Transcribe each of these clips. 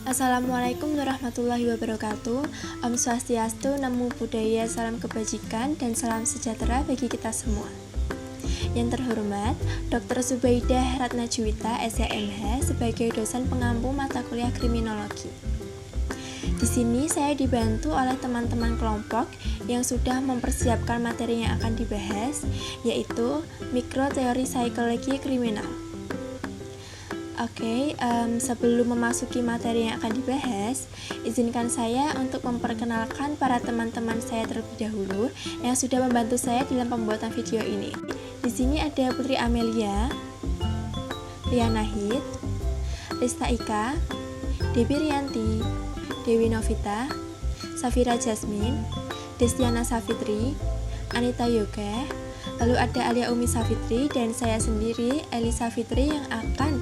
Assalamualaikum warahmatullahi wabarakatuh. Om Swastiastu, Namo Buddhaya, salam kebajikan dan salam sejahtera bagi kita semua. Yang terhormat, Dr. Zubaidah Ratnajuwita, SHMH, sebagai dosen pengampu mata kuliah kriminologi. Di sini saya dibantu oleh teman-teman kelompok yang sudah mempersiapkan materi yang akan dibahas, yaitu mikroteori psikologi kriminal. Sebelum memasuki materi yang akan dibahas, izinkan saya untuk memperkenalkan para teman-teman saya terlebih dahulu yang sudah membantu saya dalam pembuatan video ini. Di sini ada Putri Amelia, Ria Nahid, Rista Ika, Debi Rianti, Dewi Novita, Safira Jasmine, Destiana Safitri, Anita Yoga, lalu ada Alia Umi Safitri dan saya sendiri, Eli Safitri, yang akan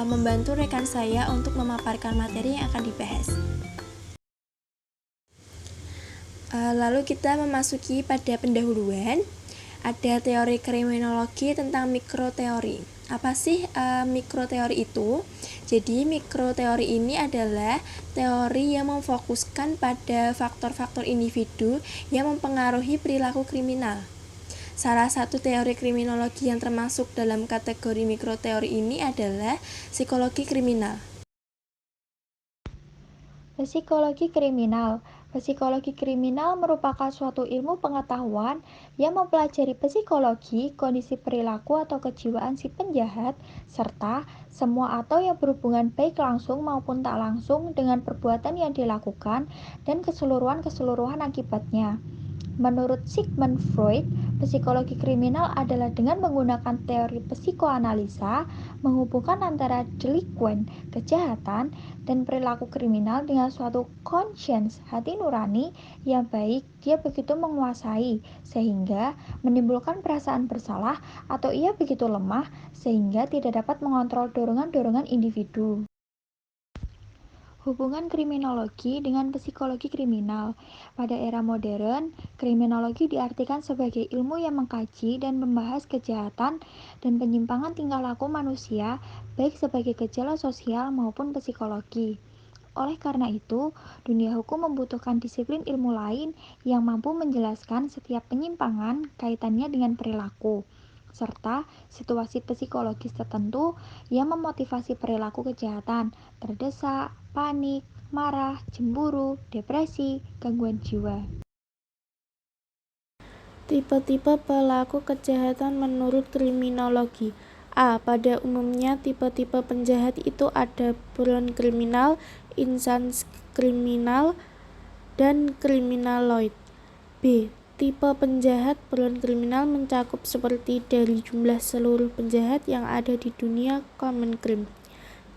membantu rekan saya untuk memaparkan materi yang akan dibahas. Lalu kita memasuki pada pendahuluan. Ada teori kriminologi tentang mikroteori. Apa sih mikroteori itu? Jadi mikroteori ini adalah teori yang memfokuskan pada faktor-faktor individu yang mempengaruhi perilaku kriminal. Salah satu teori kriminologi yang termasuk dalam kategori mikroteori ini adalah psikologi kriminal. Psikologi kriminal. Psikologi kriminal merupakan suatu ilmu pengetahuan yang mempelajari psikologi, kondisi perilaku atau kejiwaan si penjahat, serta semua atau yang berhubungan baik langsung maupun tak langsung dengan perbuatan yang dilakukan dan keseluruhan akibatnya. Menurut Sigmund Freud, psikologi kriminal adalah dengan menggunakan teori psikoanalisa menghubungkan antara delikuen, kejahatan, dan perilaku kriminal dengan suatu conscience, hati nurani yang baik. Dia begitu menguasai sehingga menimbulkan perasaan bersalah, atau ia begitu lemah sehingga tidak dapat mengontrol dorongan-dorongan individu. Hubungan kriminologi dengan psikologi kriminal. Pada era modern, kriminologi diartikan sebagai ilmu yang mengkaji dan membahas kejahatan dan penyimpangan tingkah laku manusia, baik sebagai gejala sosial maupun psikologi. Oleh karena itu, dunia hukum membutuhkan disiplin ilmu lain yang mampu menjelaskan setiap penyimpangan kaitannya dengan perilaku, serta situasi psikologis tertentu yang memotivasi perilaku kejahatan, terdesak, panik, marah, cemburu, depresi, gangguan jiwa. Tipe-tipe pelaku kejahatan menurut kriminologi. A. Pada umumnya, tipe-tipe penjahat itu ada buron kriminal, insans kriminal, dan kriminaloid. B. Tipe penjahat buron kriminal mencakup seperti dari jumlah seluruh penjahat yang ada di dunia common crime.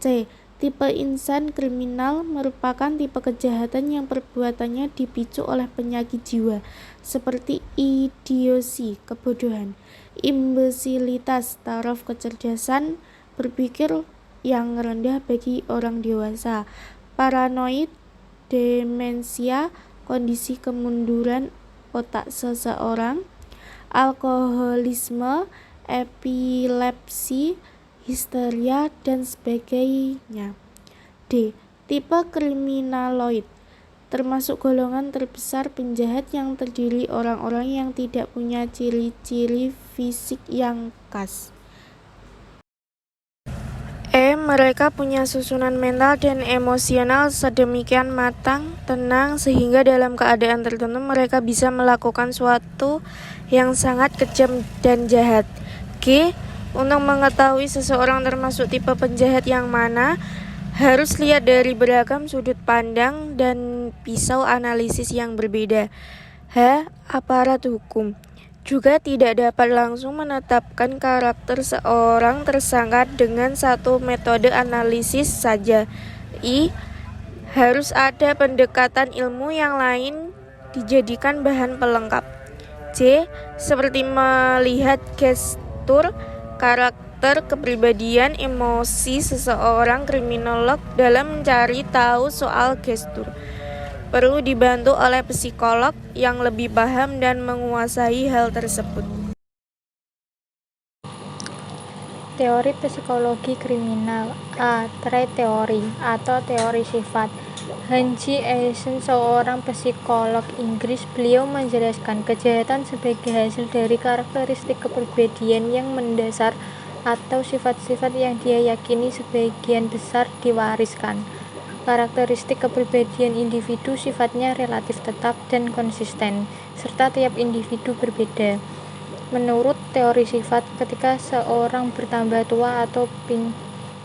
C. Tipe insan kriminal merupakan tipe kejahatan yang perbuatannya dipicu oleh penyakit jiwa, seperti idiosi, kebodohan, imbesilitas, taraf kecerdasan berpikir yang rendah bagi orang dewasa, paranoid, demensia, kondisi kemunduran otak seseorang, alkoholisme, epilepsi, histeria, dan sebagainya. D. Tipe kriminaloid termasuk golongan terbesar penjahat yang terdiri orang-orang yang tidak punya ciri-ciri fisik yang khas. E. Mereka punya susunan mental dan emosional sedemikian matang, tenang, sehingga dalam keadaan tertentu mereka bisa melakukan sesuatu yang sangat kejam dan jahat. G. Untuk mengetahui seseorang termasuk tipe penjahat yang mana, harus lihat dari beragam sudut pandang dan pisau analisis yang berbeda. H. Aparat hukum juga tidak dapat langsung menetapkan karakter seorang tersangka dengan satu metode analisis saja. I. Harus ada pendekatan ilmu yang lain dijadikan bahan pelengkap. J. Seperti melihat gestur, karakter, kepribadian, emosi seseorang. Kriminolog dalam mencari tahu soal gestur perlu dibantu oleh psikolog yang lebih paham dan menguasai hal tersebut. Teori psikologi kriminal. A. Trait teori atau teori sifat. Hanji Eisen, seorang psikolog Inggris, beliau menjelaskan kejahatan sebagai hasil dari karakteristik kepribadian yang mendasar atau sifat-sifat yang dia yakini sebagian besar diwariskan. Karakteristik kepribadian individu sifatnya relatif tetap dan konsisten, serta tiap individu berbeda. Menurut teori sifat, ketika seorang bertambah tua atau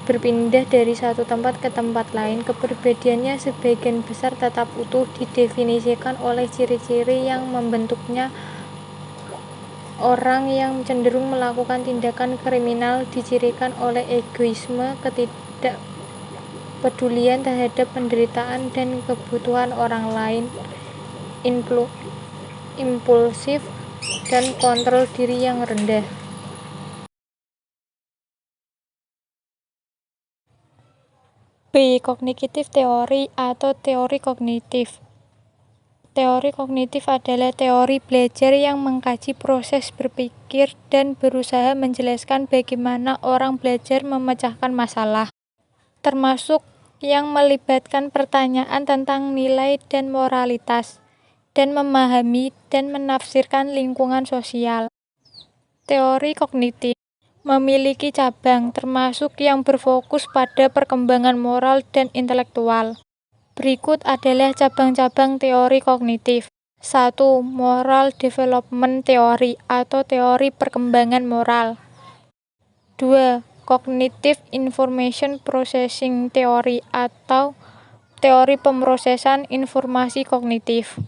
berpindah dari satu tempat ke tempat lain, kepribadiannya sebagian besar tetap utuh, didefinisikan oleh ciri-ciri yang membentuknya. Orang yang cenderung melakukan tindakan kriminal dicirikan oleh egoisme, ketidakpedulian terhadap penderitaan dan kebutuhan orang lain, impulsif, dan kontrol diri yang rendah. B. Kognitif teori atau teori kognitif. Teori kognitif adalah teori belajar yang mengkaji proses berpikir dan berusaha menjelaskan bagaimana orang belajar memecahkan masalah, termasuk yang melibatkan pertanyaan tentang nilai dan moralitas, dan memahami dan menafsirkan lingkungan sosial. Teori kognitif memiliki cabang, termasuk yang berfokus pada perkembangan moral dan intelektual. Berikut adalah cabang-cabang teori kognitif. 1. Moral development theory atau teori perkembangan moral. 2. Cognitive information processing theory atau teori pemrosesan informasi kognitif.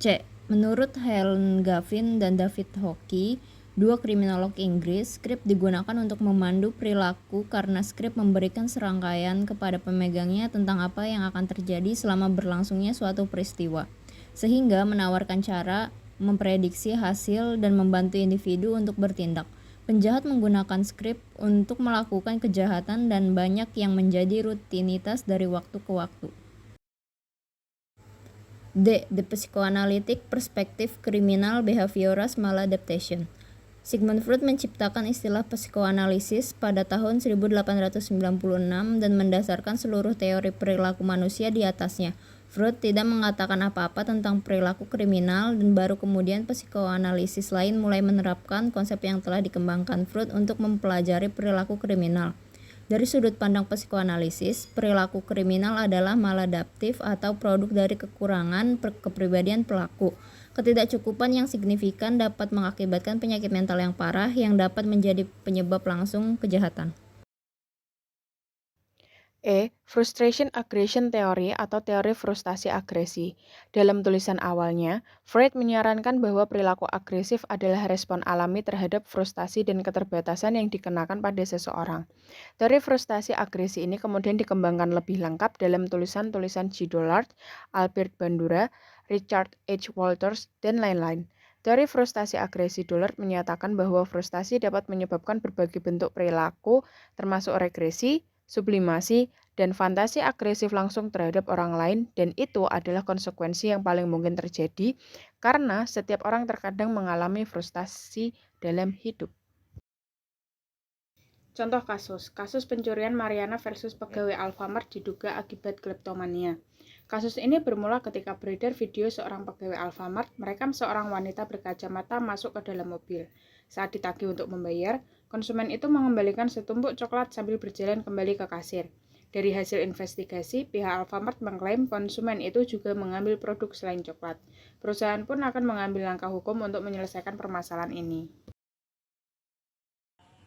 C. Menurut Helen Gavin dan David Hockey, dua kriminolog Inggris, skrip digunakan untuk memandu perilaku karena skrip memberikan serangkaian kepada pemegangnya tentang apa yang akan terjadi selama berlangsungnya suatu peristiwa, sehingga menawarkan cara memprediksi hasil dan membantu individu untuk bertindak. Penjahat menggunakan skrip untuk melakukan kejahatan dan banyak yang menjadi rutinitas dari waktu ke waktu. D. The Psychoanalytic Perspective Criminal Behavioral Maladaptation. Sigmund Freud menciptakan istilah psikoanalisis pada tahun 1896 dan mendasarkan seluruh teori perilaku manusia di atasnya. Freud tidak mengatakan apa-apa tentang perilaku kriminal dan baru kemudian psikoanalisis lain mulai menerapkan konsep yang telah dikembangkan Freud untuk mempelajari perilaku kriminal. Dari sudut pandang psikoanalisis, perilaku kriminal adalah maladaptif atau produk dari kekurangan kepribadian pelaku. Ketidakcukupan yang signifikan dapat mengakibatkan penyakit mental yang parah yang dapat menjadi penyebab langsung kejahatan. E. Frustration Aggression Theory atau teori frustasi agresi. Dalam tulisan awalnya, Freud menyarankan bahwa perilaku agresif adalah respon alami terhadap frustasi dan keterbatasan yang dikenakan pada seseorang. Teori frustasi agresi ini kemudian dikembangkan lebih lengkap dalam tulisan-tulisan G. Dollard, Albert Bandura, Richard H. Walters, dan lain-lain. Teori frustasi agresi Dollard menyatakan bahwa frustasi dapat menyebabkan berbagai bentuk perilaku, termasuk regresi, sublimasi, dan fantasi agresif langsung terhadap orang lain, dan itu adalah konsekuensi yang paling mungkin terjadi karena setiap orang terkadang mengalami frustasi dalam hidup. Contoh kasus pencurian Mariana versus pegawai Alfamart diduga akibat kleptomania. Kasus ini bermula ketika beredar video seorang pegawai Alfamart merekam seorang wanita berkacamata masuk ke dalam mobil. Saat ditagih untuk membayar, konsumen itu mengembalikan setumpuk coklat sambil berjalan kembali ke kasir. Dari hasil investigasi, pihak Alfamart mengklaim konsumen itu juga mengambil produk selain coklat. Perusahaan pun akan mengambil langkah hukum untuk menyelesaikan permasalahan ini.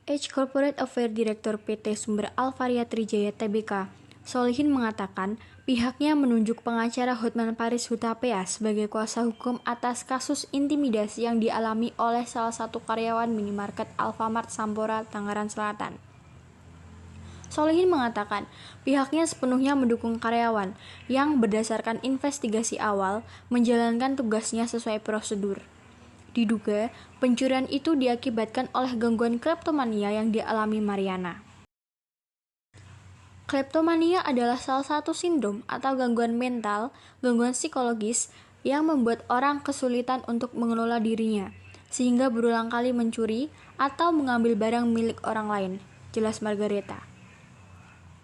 H. Corporate Affairs Direktur PT Sumber Alvaria Trijaya Tbk, Solihin mengatakan pihaknya menunjuk pengacara Hotman Paris Hutapea sebagai kuasa hukum atas kasus intimidasi yang dialami oleh salah satu karyawan minimarket Alfamart Sampora, Tangerang Selatan. Solihin mengatakan pihaknya sepenuhnya mendukung karyawan yang berdasarkan investigasi awal menjalankan tugasnya sesuai prosedur. Diduga, pencurian itu diakibatkan oleh gangguan kleptomania yang dialami Mariana. Kleptomania adalah salah satu sindrom atau gangguan mental, gangguan psikologis yang membuat orang kesulitan untuk mengelola dirinya. sehingga berulang kali mencuri atau mengambil barang milik orang lain, jelas Margareta.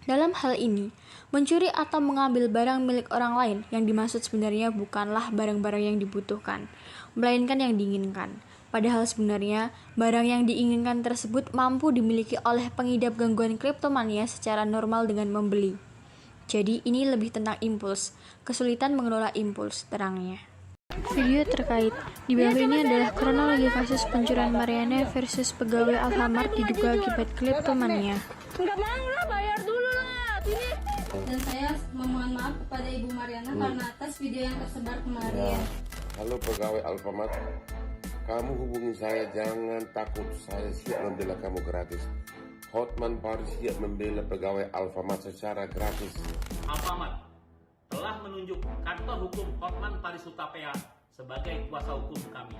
Dalam hal ini, mencuri atau mengambil barang milik orang lain yang dimaksud sebenarnya bukanlah barang-barang yang dibutuhkan, melainkan yang diinginkan. Padahal sebenarnya, barang yang diinginkan tersebut mampu dimiliki oleh pengidap gangguan kleptomania secara normal dengan membeli. Jadi ini lebih tentang impuls, kesulitan mengelola impuls, terangnya. Video terkait di bawah ini adalah kronologi kasus pencurian Mariana versus pegawai Alfamart diduga akibat kleptomania. Enggak mau lah, bayar dulu lah. Sini. Dan saya memohon maaf kepada Ibu Mariana karena atas video yang tersebar kemarin. Halo pegawai Alfamart, kamu hubungi saya, jangan takut, saya siap membela kamu gratis. Hotman Paris siap membela pegawai Alfamart secara gratis. Alfamart telah menunjuk kantor hukum Hotman Paris Hutapea sebagai kuasa hukum kami.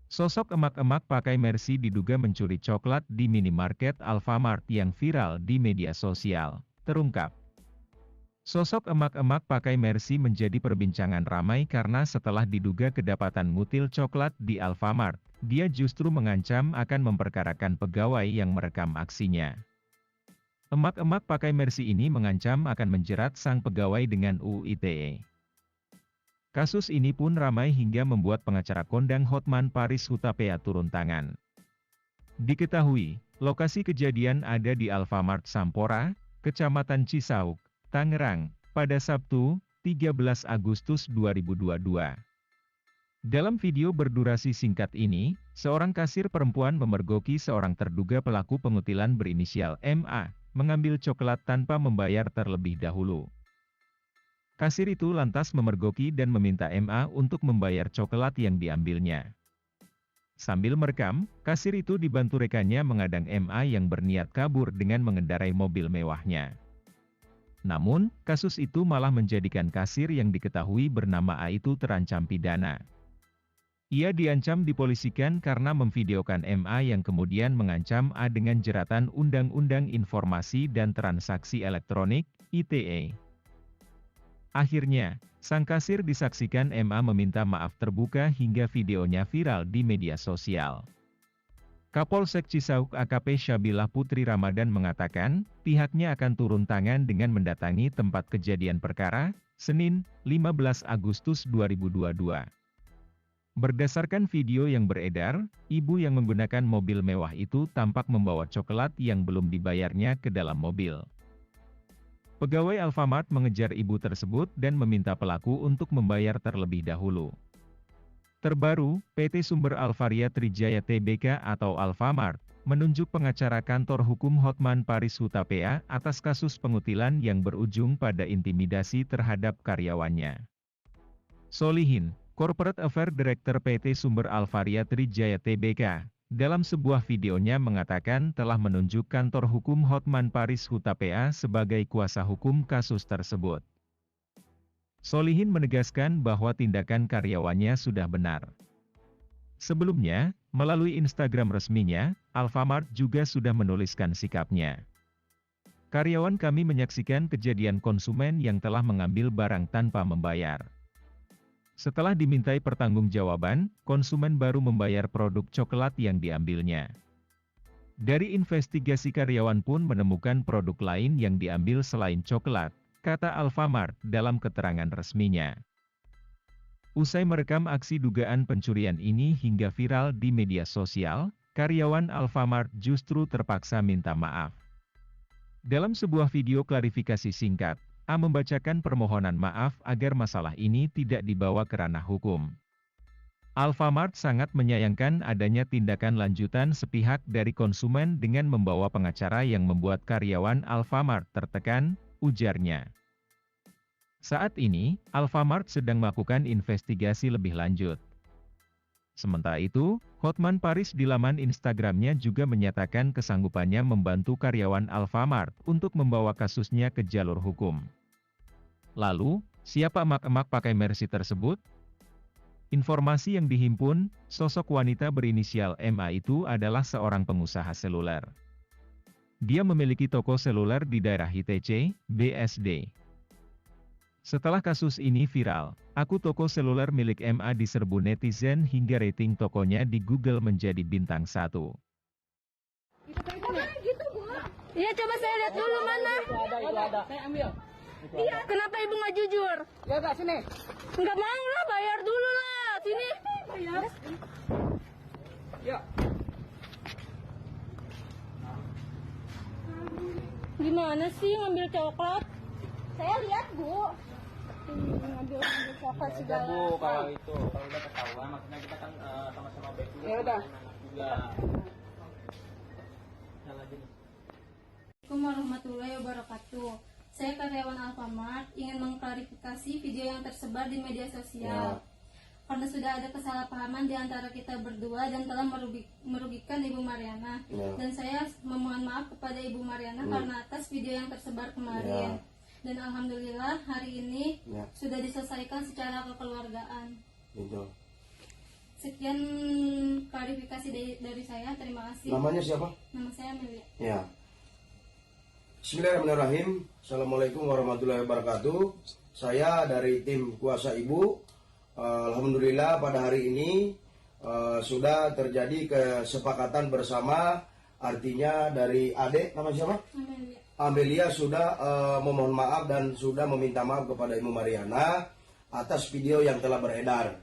Sosok emak-emak pakai Mercy diduga mencuri coklat di minimarket Alfamart yang viral di media sosial, terungkap. Sosok emak-emak pakai Mercy menjadi perbincangan ramai karena setelah diduga kedapatan ngutil coklat di Alfamart, dia justru mengancam akan memperkarakan pegawai yang merekam aksinya. Emak-emak pakai Mercy ini mengancam akan menjerat sang pegawai dengan UU ITE. Kasus ini pun ramai hingga membuat pengacara kondang Hotman Paris Hutapea turun tangan. Diketahui, lokasi kejadian ada di Alfamart Sampora, Kecamatan Cisauk, Tangerang, pada Sabtu, 13 Agustus 2022. Dalam video berdurasi singkat ini, seorang kasir perempuan memergoki seorang terduga pelaku pengutilan berinisial MA, mengambil coklat tanpa membayar terlebih dahulu. Kasir itu lantas memergoki dan meminta MA untuk membayar coklat yang diambilnya. Sambil merekam, kasir itu dibantu rekannya mengadang MA yang berniat kabur dengan mengendarai mobil mewahnya. Namun, kasus itu malah menjadikan kasir yang diketahui bernama A itu terancam pidana. Ia diancam dipolisikan karena memvideokan MA yang kemudian mengancam A dengan jeratan Undang-Undang Informasi dan Transaksi Elektronik, ITE. Akhirnya, sang kasir disaksikan MA meminta maaf terbuka hingga videonya viral di media sosial. Kapolsek Cisauk AKP Syabilah Putri Ramadan mengatakan, pihaknya akan turun tangan dengan mendatangi tempat kejadian perkara, Senin, 15 Agustus 2022. Berdasarkan video yang beredar, ibu yang menggunakan mobil mewah itu tampak membawa coklat yang belum dibayarnya ke dalam mobil. Pegawai Alfamart mengejar ibu tersebut dan meminta pelaku untuk membayar terlebih dahulu. Terbaru, PT Sumber Alvaria Trijaya Tbk atau Alfamart, menunjuk pengacara kantor hukum Hotman Paris Hutapea atas kasus pengutilan yang berujung pada intimidasi terhadap karyawannya. Solihin, Corporate Affair Director PT Sumber Alvaria Trijaya Tbk, dalam sebuah videonya mengatakan telah menunjuk kantor hukum Hotman Paris Hutapea sebagai kuasa hukum kasus tersebut. Solihin menegaskan bahwa tindakan karyawannya sudah benar. Sebelumnya, melalui Instagram resminya, Alfamart juga sudah menuliskan sikapnya. Karyawan kami menyaksikan kejadian konsumen yang telah mengambil barang tanpa membayar. Setelah dimintai pertanggungjawaban, konsumen baru membayar produk coklat yang diambilnya. Dari investigasi karyawan pun menemukan produk lain yang diambil selain coklat, kata Alfamart dalam keterangan resminya. Usai merekam aksi dugaan pencurian ini hingga viral di media sosial, karyawan Alfamart justru terpaksa minta maaf. Dalam sebuah video klarifikasi singkat, A membacakan permohonan maaf agar masalah ini tidak dibawa ke ranah hukum. Alfamart sangat menyayangkan adanya tindakan lanjutan sepihak dari konsumen dengan membawa pengacara yang membuat karyawan Alfamart tertekan, ujarnya. Saat ini, Alfamart sedang melakukan investigasi lebih lanjut. Sementara itu, Hotman Paris di laman Instagramnya juga menyatakan kesanggupannya membantu karyawan Alfamart untuk membawa kasusnya ke jalur hukum. Lalu, siapa emak-emak pakai Mercy tersebut? Informasi yang dihimpun, sosok wanita berinisial MA itu adalah seorang pengusaha seluler. Dia memiliki toko seluler di daerah ITC, BSD. Setelah kasus ini viral, akun toko seluler milik MA diserbu netizen hingga rating tokonya di Google menjadi bintang 1. Iya, coba saya lihat dulu mana. Ada. Saya ambil. Iya, kenapa ibu nggak jujur? Ya udah sini. Nggak mau lah, bayar dulu lah. Sini. Yuk. Gimana sih ngambil coklat? Saya lihat, Bu. Ngambil coklat segala. Bu, kalau udah ketahuan, maksudnya kita kan sama-sama baik dulu. Ya udah. Juga. Assalamualaikum warahmatullahi wabarakatuh. Saya karyawan Alfamart ingin mengklarifikasi video yang tersebar di media sosial. Karena sudah ada kesalahpahaman di antara kita berdua dan telah merugikan Ibu Mariana. Dan saya memohon maaf kepada Ibu Mariana karena atas video yang tersebar kemarin. Dan alhamdulillah hari ini sudah diselesaikan secara kekeluargaan. Sekian klarifikasi dari saya. Terima kasih. Namanya siapa? Nama saya Amelia. Ya. Bismillahirrahmanirrahim. Assalamualaikum warahmatullahi wabarakatuh. Saya dari tim Kuasa Ibu. Alhamdulillah pada hari ini sudah terjadi kesepakatan bersama. Artinya dari adik, nama siapa? Amelia. Amelia sudah memohon maaf dan sudah meminta maaf kepada Ibu Mariana atas video yang telah beredar.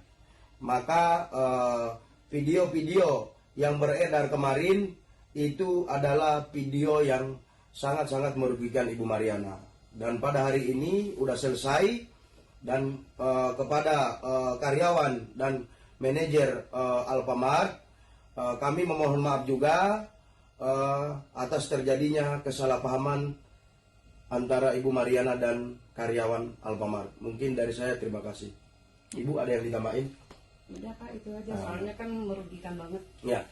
Maka video-video yang beredar kemarin itu adalah video yang sangat-sangat merugikan Ibu Mariana. Dan pada hari ini sudah selesai dan kepada karyawan dan manajer Alfamart kami memohon maaf juga atas terjadinya kesalahpahaman antara Ibu Mariana dan karyawan Alfamart. Mungkin dari saya terima kasih. Ibu ada yang ditambahin? Udah Pak, itu aja. Soalnya kan merugikan banget. Ya.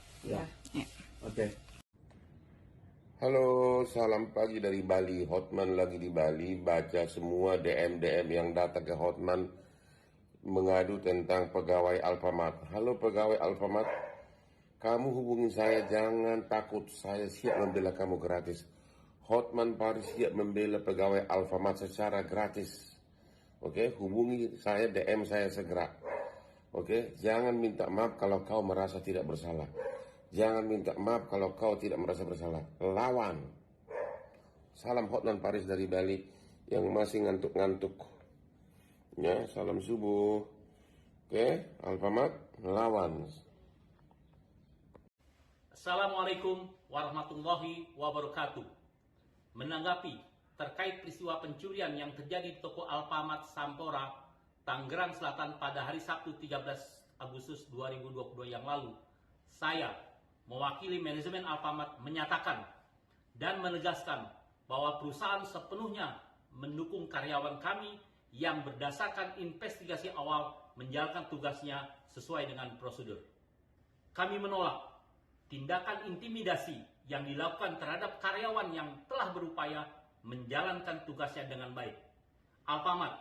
Oke. Halo, salam pagi dari Bali. Hotman lagi di Bali, baca semua DM yang datang ke Hotman mengadu tentang pegawai Alfamart. Halo pegawai Alfamart, kamu hubungi saya, jangan takut, saya siap membela kamu gratis. Hotman Paris siap membela pegawai Alfamart secara gratis. Oke, hubungi saya, DM saya segera. Oke, jangan minta maaf kalau kau merasa tidak bersalah. Jangan minta maaf kalau kau tidak merasa bersalah. Lawan. Salam Hotman Paris dari Bali yang masih ngantuk-ngantuk. Ya, salam subuh. Oke, Alfamart, lawan. Assalamualaikum warahmatullahi wabarakatuh. Menanggapi terkait peristiwa pencurian yang terjadi di toko Alfamart Sampora, Tangerang Selatan pada hari Sabtu 13 Agustus 2022 yang lalu, saya mewakili manajemen Alfamart menyatakan dan menegaskan bahwa perusahaan sepenuhnya mendukung karyawan kami yang berdasarkan investigasi awal menjalankan tugasnya sesuai dengan prosedur. Kami menolak tindakan intimidasi yang dilakukan terhadap karyawan yang telah berupaya menjalankan tugasnya dengan baik. Alfamart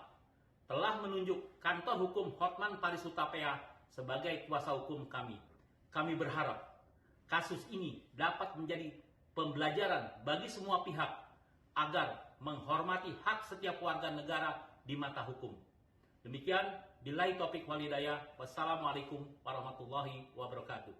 telah menunjuk kantor hukum Hotman Paris Hutapea sebagai kuasa hukum kami. Kami berharap kasus ini dapat menjadi pembelajaran bagi semua pihak agar menghormati hak setiap warga negara di mata hukum. Demikian, billahi taufiq wal hidayah. Wassalamualaikum warahmatullahi wabarakatuh.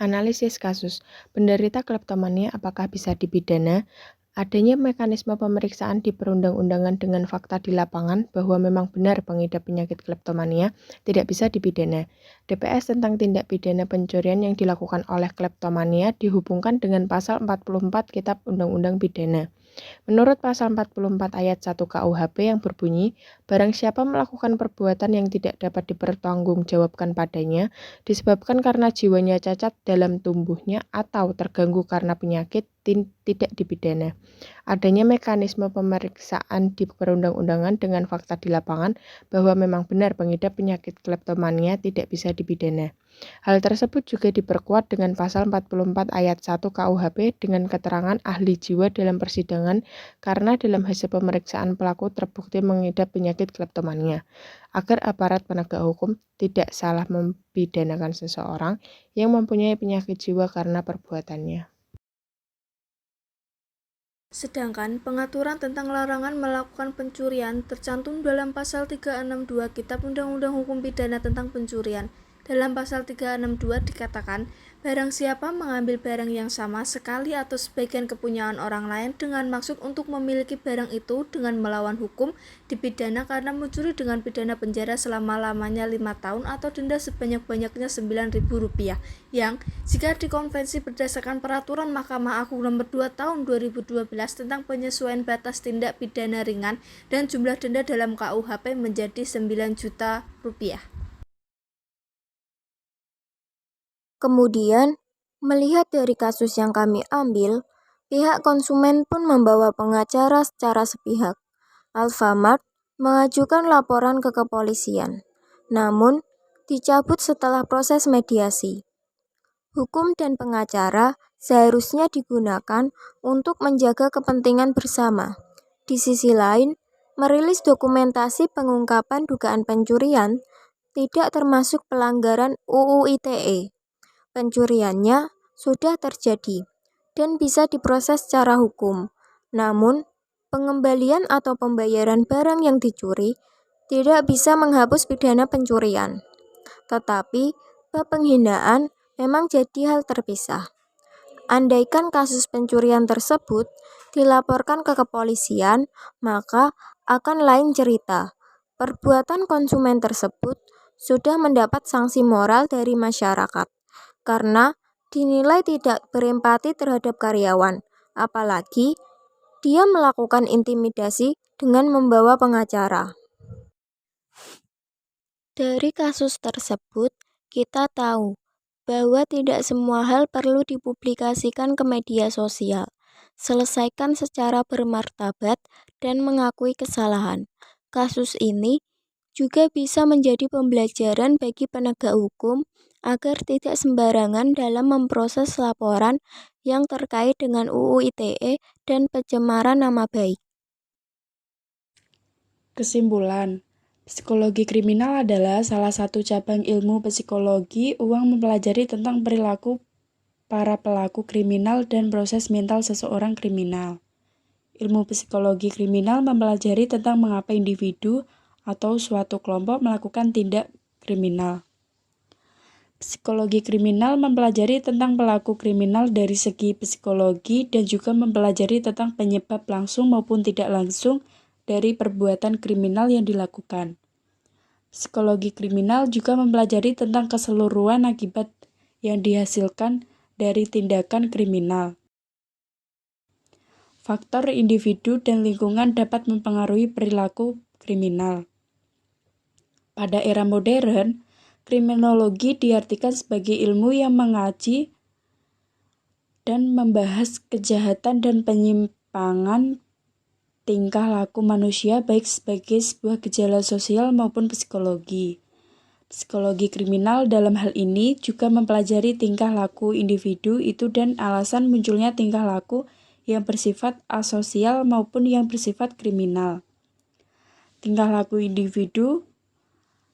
Analisis kasus, penderita kleptomania apakah bisa dipidana? Adanya mekanisme pemeriksaan di perundang-undangan dengan fakta di lapangan bahwa memang benar pengidap penyakit kleptomania tidak bisa dipidana. DPS tentang tindak pidana pencurian yang dilakukan oleh kleptomania dihubungkan dengan pasal 44 Kitab Undang-Undang Pidana. Menurut pasal 44 ayat 1 KUHP yang berbunyi, barang siapa melakukan perbuatan yang tidak dapat dipertanggungjawabkan padanya disebabkan karena jiwanya cacat dalam tumbuhnya atau terganggu karena penyakit tidak dipidana. Adanya mekanisme pemeriksaan di perundang-undangan dengan fakta di lapangan bahwa memang benar pengidap penyakit kleptomania tidak bisa dipidana. Hal tersebut juga diperkuat dengan pasal 44 ayat 1 KUHP dengan keterangan ahli jiwa dalam persidangan karena dalam hasil pemeriksaan pelaku terbukti mengidap penyakit kleptomania, agar aparat penegak hukum tidak salah mempidanakan seseorang yang mempunyai penyakit jiwa karena perbuatannya. Sedangkan pengaturan tentang larangan melakukan pencurian tercantum dalam pasal 362 Kitab Undang-Undang Hukum Pidana tentang Pencurian. Dalam pasal 362 dikatakan, barang siapa mengambil barang yang sama sekali atau sebagian kepunyaan orang lain dengan maksud untuk memiliki barang itu dengan melawan hukum, dipidana karena mencuri dengan pidana penjara selama-lamanya 5 tahun atau denda sebanyak-banyaknya Rp9.000, yang jika dikonvensi berdasarkan peraturan Mahkamah Agung nomor 2 tahun 2012 tentang penyesuaian batas tindak pidana ringan dan jumlah denda dalam KUHP menjadi Rp9 juta. Kemudian, melihat dari kasus yang kami ambil, pihak konsumen pun membawa pengacara secara sepihak. Alfamart mengajukan laporan ke kepolisian, namun dicabut setelah proses mediasi. Hukum dan pengacara seharusnya digunakan untuk menjaga kepentingan bersama. Di sisi lain, merilis dokumentasi pengungkapan dugaan pencurian tidak termasuk pelanggaran UU ITE. Pencuriannya sudah terjadi dan bisa diproses secara hukum. Namun, pengembalian atau pembayaran barang yang dicuri tidak bisa menghapus pidana pencurian. Tetapi, bab penghinaan memang jadi hal terpisah. Andaikan kasus pencurian tersebut dilaporkan ke kepolisian, maka akan lain cerita. Perbuatan konsumen tersebut sudah mendapat sanksi moral dari masyarakat karena dinilai tidak berempati terhadap karyawan, apalagi dia melakukan intimidasi dengan membawa pengacara. Dari kasus tersebut, kita tahu bahwa tidak semua hal perlu dipublikasikan ke media sosial. Selesaikan secara bermartabat dan mengakui kesalahan. Kasus ini juga bisa menjadi pembelajaran bagi penegak hukum agar tidak sembarangan dalam memproses laporan yang terkait dengan UU ITE dan pencemaran nama baik. Kesimpulan, psikologi kriminal adalah salah satu cabang ilmu psikologi yang mempelajari tentang perilaku para pelaku kriminal dan proses mental seseorang kriminal. Ilmu psikologi kriminal mempelajari tentang mengapa individu atau suatu kelompok melakukan tindak kriminal. Psikologi kriminal mempelajari tentang pelaku kriminal dari segi psikologi dan juga mempelajari tentang penyebab langsung maupun tidak langsung dari perbuatan kriminal yang dilakukan. Psikologi kriminal juga mempelajari tentang keseluruhan akibat yang dihasilkan dari tindakan kriminal. Faktor individu dan lingkungan dapat mempengaruhi perilaku kriminal. Pada era modern, kriminologi diartikan sebagai ilmu yang mengkaji dan membahas kejahatan dan penyimpangan tingkah laku manusia baik sebagai sebuah gejala sosial maupun psikologi. Psikologi kriminal dalam hal ini juga mempelajari tingkah laku individu itu dan alasan munculnya tingkah laku yang bersifat asosial maupun yang bersifat kriminal. Tingkah laku individu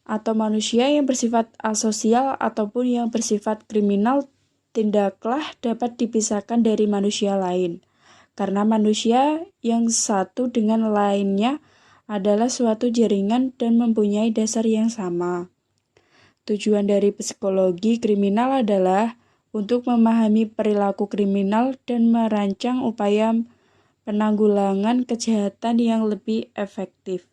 atau manusia yang bersifat asosial ataupun yang bersifat kriminal tidaklah dapat dipisahkan dari manusia lain, karena manusia yang satu dengan lainnya adalah suatu jaringan dan mempunyai dasar yang sama. Tujuan dari psikologi kriminal adalah untuk memahami perilaku kriminal dan merancang upaya penanggulangan kejahatan yang lebih efektif.